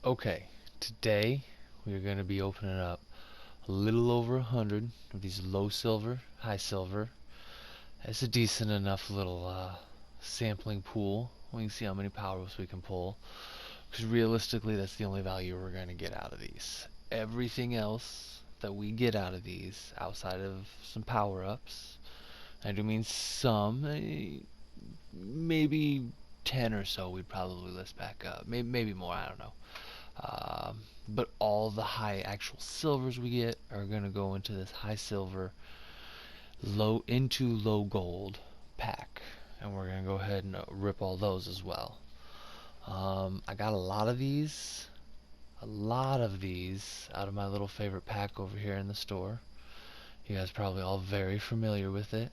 Okay, today we are going to be opening up a little over 100 of these low silver, high silver. It's a decent enough little sampling pool. We can see how many power-ups we can pull. Because realistically, that's the only value we're going to get out of these. Everything else that we get out of these, outside of some power-ups, I do mean some, maybe 10 or so we'd probably list back up. Maybe more, I don't know. But all the high actual silvers we get are going to go into this high silver, low gold pack. And we're going to go ahead and rip all those as well. I got a lot of these out of my little favorite pack over here in the store. You guys are probably all very familiar with it.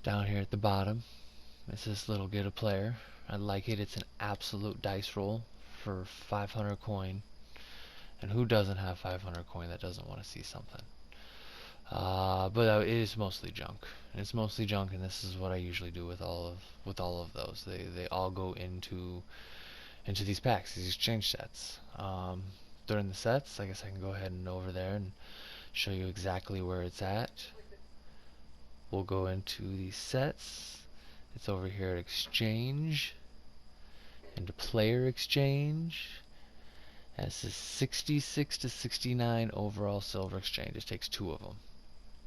Down here at the bottom, it's this little get a player. I like it. It's an absolute dice roll for 500 coin. And who doesn't have 500 coin that doesn't want to see something? But it is mostly junk. It's mostly junk, and this is what I usually do with all of those. They all go into these packs, these exchange sets. During the sets, I guess I can go ahead and over there and show you exactly where it's at. We'll go into these sets. It's over here at exchange, into player exchange. That's a 66 to 69 overall silver exchange. It takes two of them.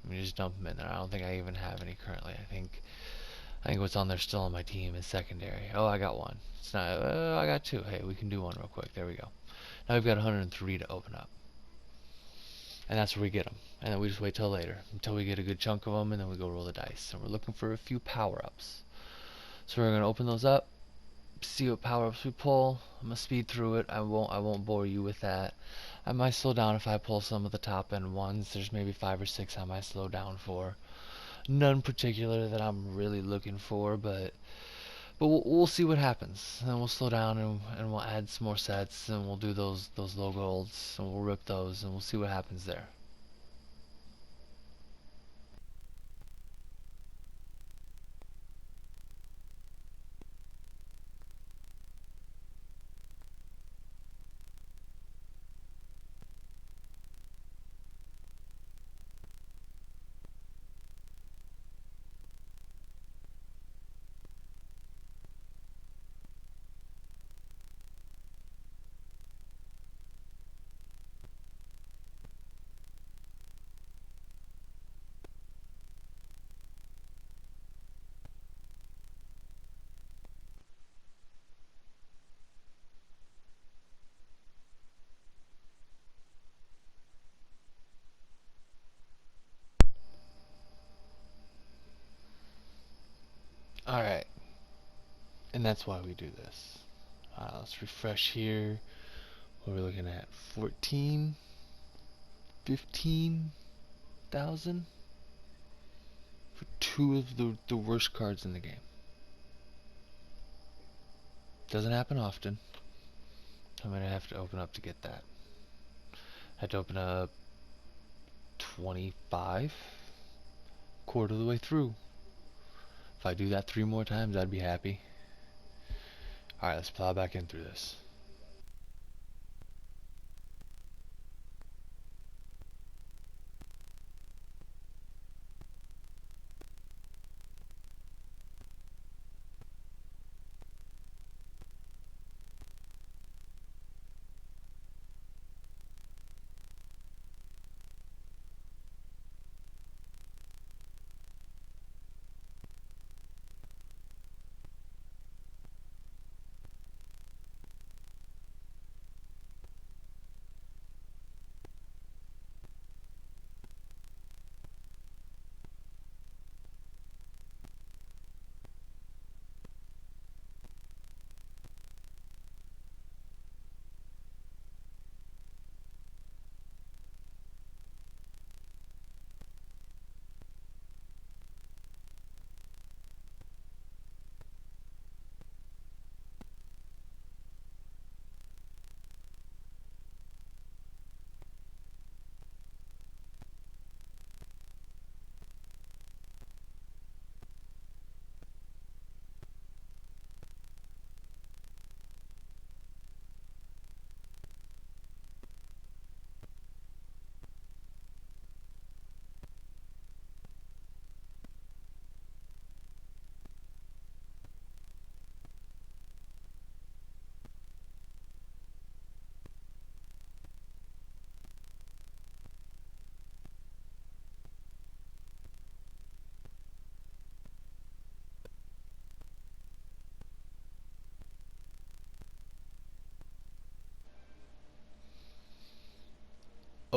Let me just dump them in there. I don't think I even have any currently. I think what's on there still on my team is secondary. Oh, I got one. It's not. I got two. Hey, we can do one real quick. There we go. Now we've got 103 to open up, and that's where we get them. And then we just wait till later, until we get a good chunk of them, and then we go roll the dice. And we're looking for a few power-ups. So we're gonna open those up, see what power-ups we pull. I'm gonna speed through it. I won't bore you with that. I might slow down if I pull some of the top end ones. There's maybe 5 or 6 I might slow down for. None particular that I'm really looking for, but we'll see what happens. And we'll slow down and we'll add some more sets and we'll do those low golds and we'll rip those and we'll see what happens there. Alright, and that's why we do this. Let's refresh here. What are we looking at? 14, 15,000 for two of the worst cards in the game. Doesn't happen often. I'm gonna have to open up to get that. I had to open up 25, quarter of the way through. If I do that 3 more times, I'd be happy. Alright, let's plow back in through this.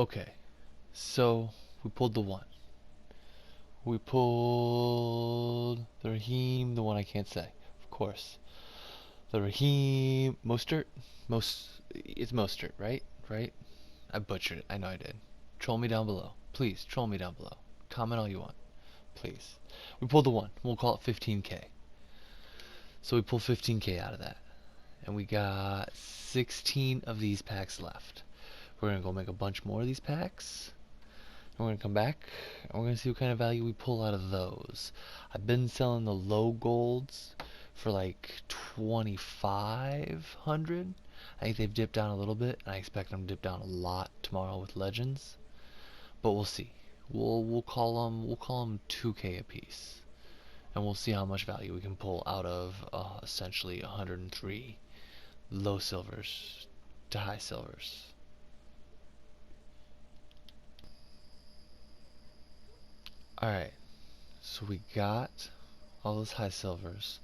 Okay, so we pulled the one. We pulled the Raheem, the one I can't say, of course. The Raheem Mostert, it's Mostert, right? Right? I butchered it. I know I did. Troll me down below, please. Troll me down below. Comment all you want, please. We pulled the one. We'll call it 15K. So we pulled 15K out of that, and we got 16 of these packs left. We're gonna go make a bunch more of these packs. We're going to come back and we're going to see what kind of value we pull out of those. I've been selling the low golds for like 2,500. I think they've dipped down a little bit, and I expect them to dip down a lot tomorrow with legends. But we'll see. We'll call them 2K a piece, and we'll see how much value we can pull out of essentially 103 low silvers to high silvers. Alright, so we got all those high silvers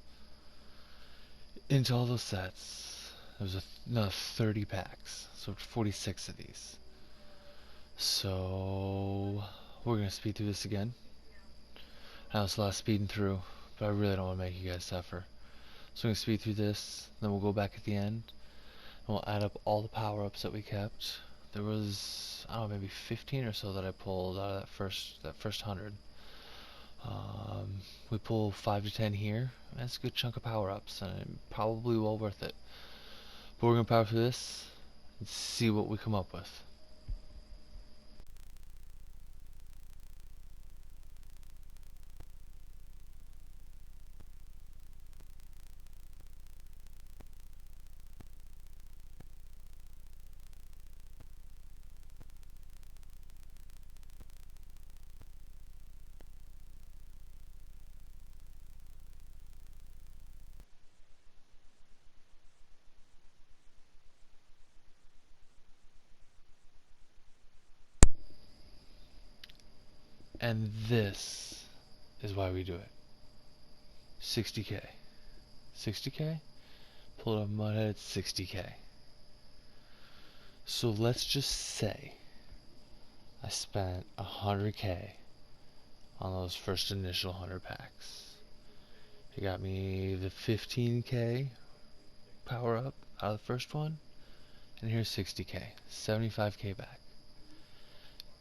into all those sets. There's another 30 packs, so 46 of these. So we're gonna speed through this again. I know it's a lot of speeding through, but I really don't want to make you guys suffer. So we're gonna speed through this, then we'll go back at the end, and we'll add up all the power-ups that we kept. There was, I don't know, maybe 15 or so that I pulled out of that first 100. We pull 5 to 10 here. That's a good chunk of power-ups, and probably well worth it. But we're going to power through this and see what we come up with. And this is why we do it. 60K. 60K? Pull it up MUT at 60K. So let's just say I spent 100K on those first initial 100 packs. It got me the 15K power up out of the first one, and here's 60K, 75K back.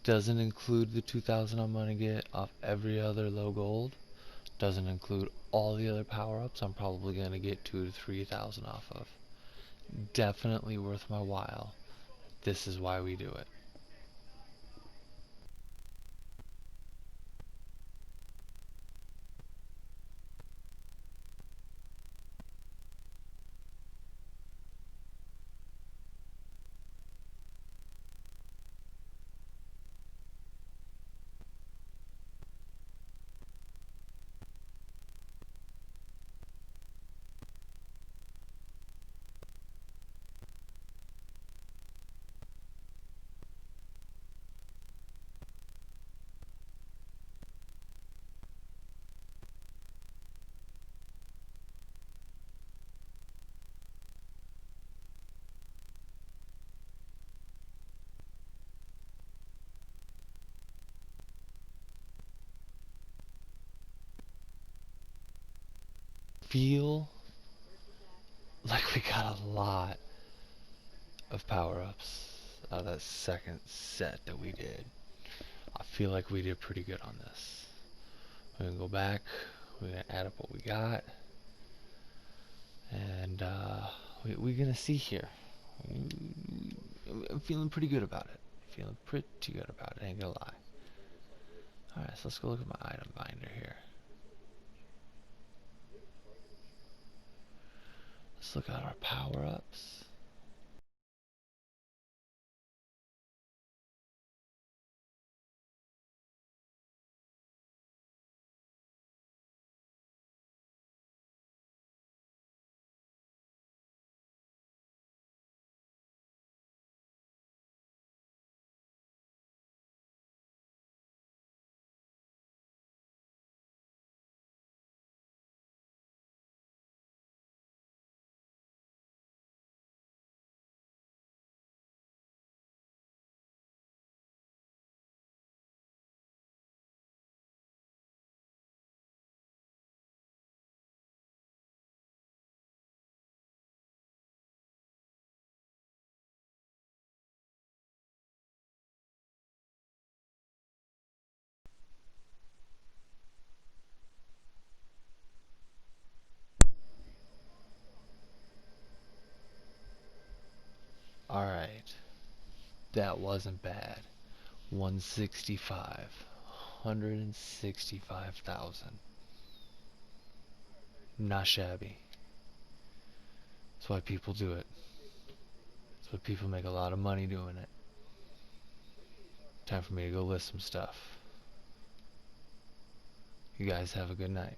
Doesn't include the 2,000 I'm gonna get off every other low gold. Doesn't include all the other power ups I'm probably gonna get 2,000 to 3,000 off of. Definitely worth my while. This is why we do it. Feel like we got a lot of power ups out of that second set that we did. I feel like we did pretty good on this. We're gonna go back, we're gonna add up what we got, and we're gonna see here. I'm feeling pretty good about it. Feeling pretty good about it, ain't gonna lie. Alright, so let's go look at my item binder here. Let's look at our power-ups. That wasn't bad. 165. 165,000. Not shabby. That's why people do it. That's why people make a lot of money doing it. Time for me to go list some stuff. You guys have a good night.